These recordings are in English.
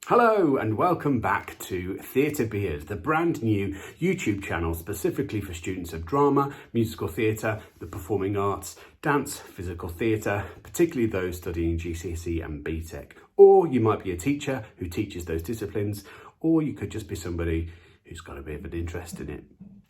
Hello and welcome back to Theatre Beers, the brand new YouTube channel specifically for students of drama, musical theatre, the performing arts, dance, physical theatre, particularly those studying GCSE and BTEC. Or you might be a teacher who teaches those disciplines, or you could just be somebody who's got a bit of an interest in it.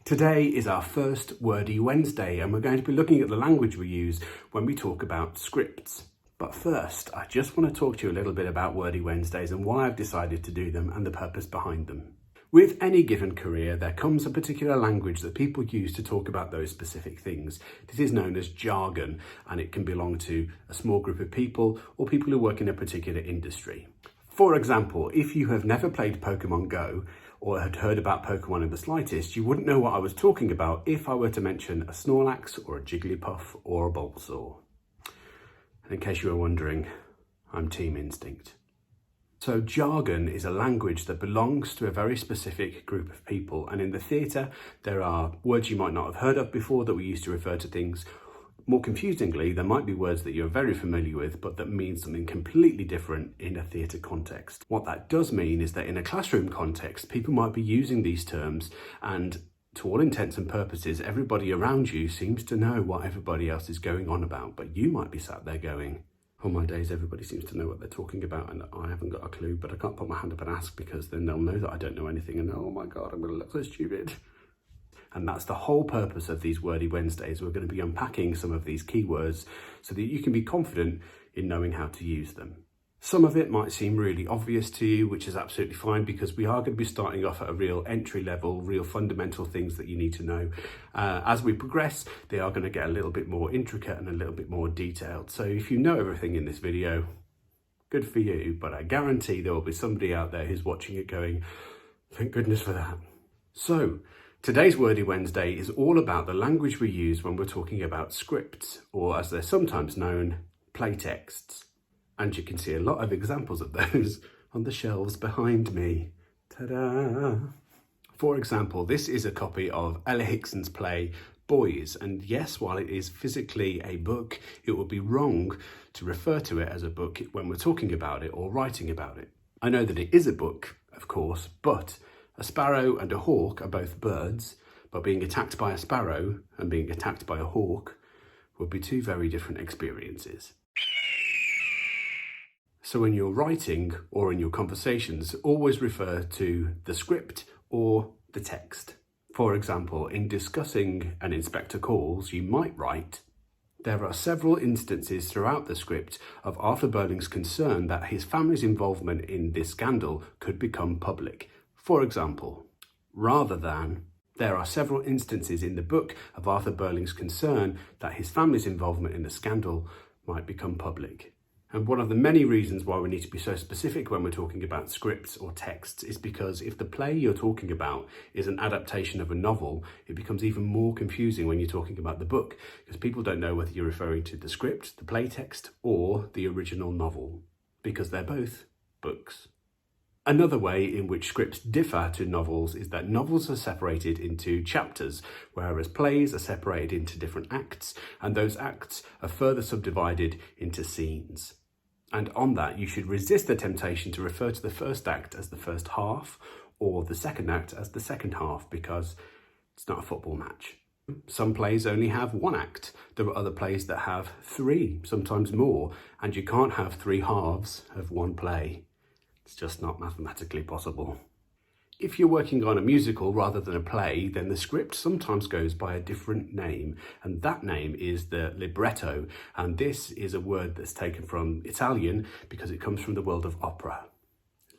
Today is our first Wordy Wednesday and we're going to be looking at the language we use when we talk about scripts. But first, I just want to talk to you a little bit about Wordy Wednesdays and why I've decided to do them and the purpose behind them. With any given career, there comes a particular language that people use to talk about those specific things. This is known as jargon, and it can belong to a small group of people or people who work in a particular industry. For example, if you have never played Pokemon Go or had heard about Pokemon in the slightest, you wouldn't know what I was talking about if I were to mention a Snorlax or a Jigglypuff or a Bulbasaur. And in case you were wondering, I'm Team Instinct. So jargon is a language that belongs to a very specific group of people, and in the theatre there are words you might not have heard of before that we use to refer to things. More confusingly, there might be words that you're very familiar with but that mean something completely different in a theatre context. What that does mean is that in a classroom context, people might be using these terms, and to all intents and purposes, everybody around you seems to know what everybody else is going on about, but you might be sat there going, oh my days, everybody seems to know what they're talking about and I haven't got a clue, but I can't put my hand up and ask because then they'll know that I don't know anything and oh my God, I'm going to look so stupid. And that's the whole purpose of these Wordy Wednesdays. We're going to be unpacking some of these keywords so that you can be confident in knowing how to use them. Some of it might seem really obvious to you, which is absolutely fine because we are going to be starting off at a real entry level, real fundamental things that you need to know. As we progress, they are going to get a little bit more intricate and a little bit more detailed. So if you know everything in this video, good for you, but I guarantee there will be somebody out there who's watching it going, thank goodness for that. So today's Wordy Wednesday is all about the language we use when we're talking about scripts, or as they're sometimes known, playtexts. And you can see a lot of examples of those on the shelves behind me. Ta-da! For example, this is a copy of Ella Hickson's play, Boys. And yes, while it is physically a book, it would be wrong to refer to it as a book when we're talking about it or writing about it. I know that it is a book, of course, but a sparrow and a hawk are both birds, but being attacked by a sparrow and being attacked by a hawk would be two very different experiences. So when you're writing or in your conversations, always refer to the script or the text. For example, in discussing an inspector calls, you might write, there are several instances throughout the script of Arthur Burling's concern that his family's involvement in this scandal could become public. For example, rather than, there are several instances in the book of Arthur Burling's concern that his family's involvement in the scandal might become public. And one of the many reasons why we need to be so specific when we're talking about scripts or texts is because if the play you're talking about is an adaptation of a novel, it becomes even more confusing when you're talking about the book because people don't know whether you're referring to the script, the play text, or the original novel, because they're both books. Another way in which scripts differ to novels is that novels are separated into chapters, whereas plays are separated into different acts, and those acts are further subdivided into scenes. And on that, you should resist the temptation to refer to the first act as the first half, or the second act as the second half, because it's not a football match. Some plays only have one act. There are other plays that have three, sometimes more, and you can't have three halves of one play. It's just not mathematically possible. If you're working on a musical rather than a play, then the script sometimes goes by a different name, and that name is the libretto, and this is a word that's taken from Italian because it comes from the world of opera.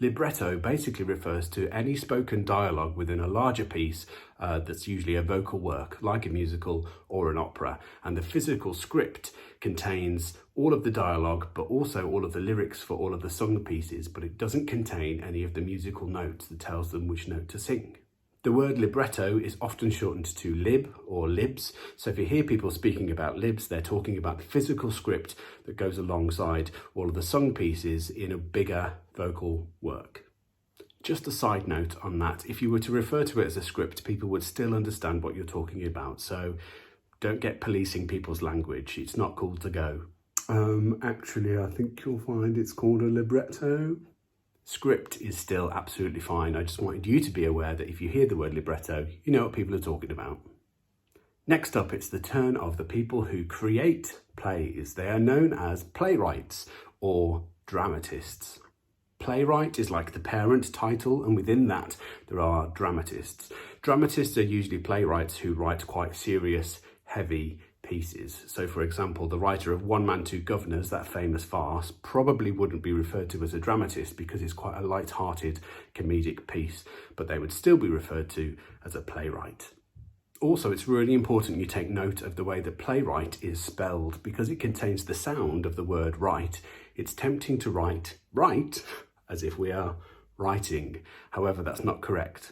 Libretto basically refers to any spoken dialogue within a larger piece that's usually a vocal work, like a musical or an opera. And the physical script contains all of the dialogue, but also all of the lyrics for all of the sung pieces, but it doesn't contain any of the musical notes that tells them which note to sing. The word libretto is often shortened to lib or libs. So if you hear people speaking about libs, they're talking about the physical script that goes alongside all of the sung pieces in a bigger vocal work. Just a side note on that, if you were to refer to it as a script, people would still understand what you're talking about. So don't get policing people's language. It's not cool to go, actually, I think you'll find it's called a libretto. Script is still absolutely fine. I just wanted you to be aware that if you hear the word libretto, you know what people are talking about. Next up, it's the turn of the people who create plays. They are known as playwrights or dramatists. Playwright is like the parent title, and within that there are dramatists. Dramatists are usually playwrights who write quite serious, heavy pieces. So for example, the writer of One Man, Two Governors, that famous farce, probably wouldn't be referred to as a dramatist because it's quite a light-hearted comedic piece, but they would still be referred to as a playwright. Also, it's really important you take note of the way that playwright is spelled because it contains the sound of the word write. It's tempting to write right as if we are writing. However, that's not correct.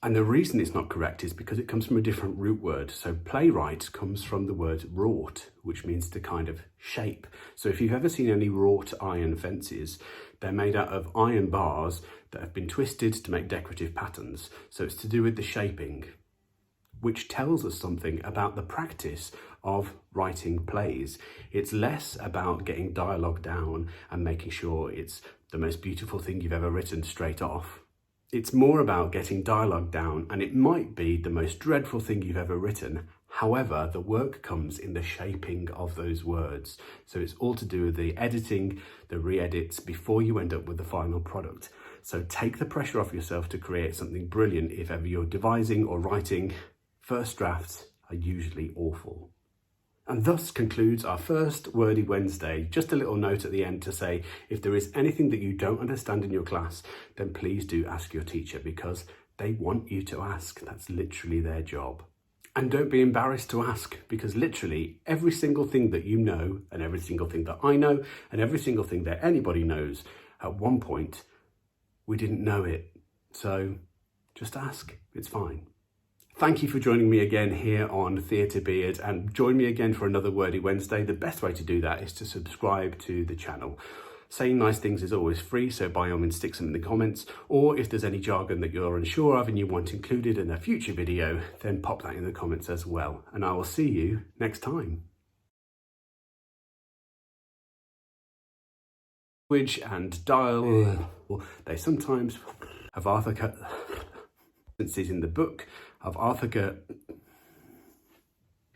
And the reason it's not correct is because it comes from a different root word. So playwright comes from the word wrought, which means to kind of shape. So if you've ever seen any wrought iron fences, they're made out of iron bars that have been twisted to make decorative patterns. So it's to do with the shaping, which tells us something about the practice of writing plays. It's less about getting dialogue down and making sure it's the most beautiful thing you've ever written straight off. It's more about getting dialogue down, and it might be the most dreadful thing you've ever written. However, the work comes in the shaping of those words. So it's all to do with the editing, the re-edits before you end up with the final product. So take the pressure off yourself to create something brilliant if ever you're devising or writing. First drafts are usually awful. And thus concludes our first Wordy Wednesday. Just a little note at the end to say, if there is anything that you don't understand in your class, then please do ask your teacher because they want you to ask. That's literally their job. And don't be embarrassed to ask because literally every single thing that you know and every single thing that I know and every single thing that anybody knows, at one point, we didn't know it. So just ask, it's fine. Thank you for joining me again here on Theatre Beard, and join me again for another Wordy Wednesday. The best way to do that is to subscribe to the channel. Saying nice things is always free, so by all means stick some in the comments, or if there's any jargon that you're unsure of and you want included in a future video, then pop that in the comments as well. And I will see you next time. Language and dial, they sometimes have Arthur cut in the book of Arthur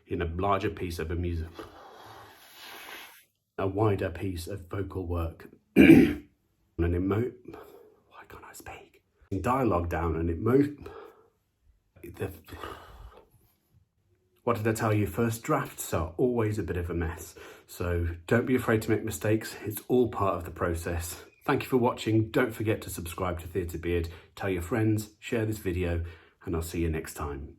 in a larger piece of a wider piece of vocal work. Why can't I speak? Dialogue down and what did I tell you? First drafts are always a bit of a mess. So don't be afraid to make mistakes. It's all part of the process. Thank you for watching. Don't forget to subscribe to Theatre Beard. Tell your friends, share this video, and I'll see you next time.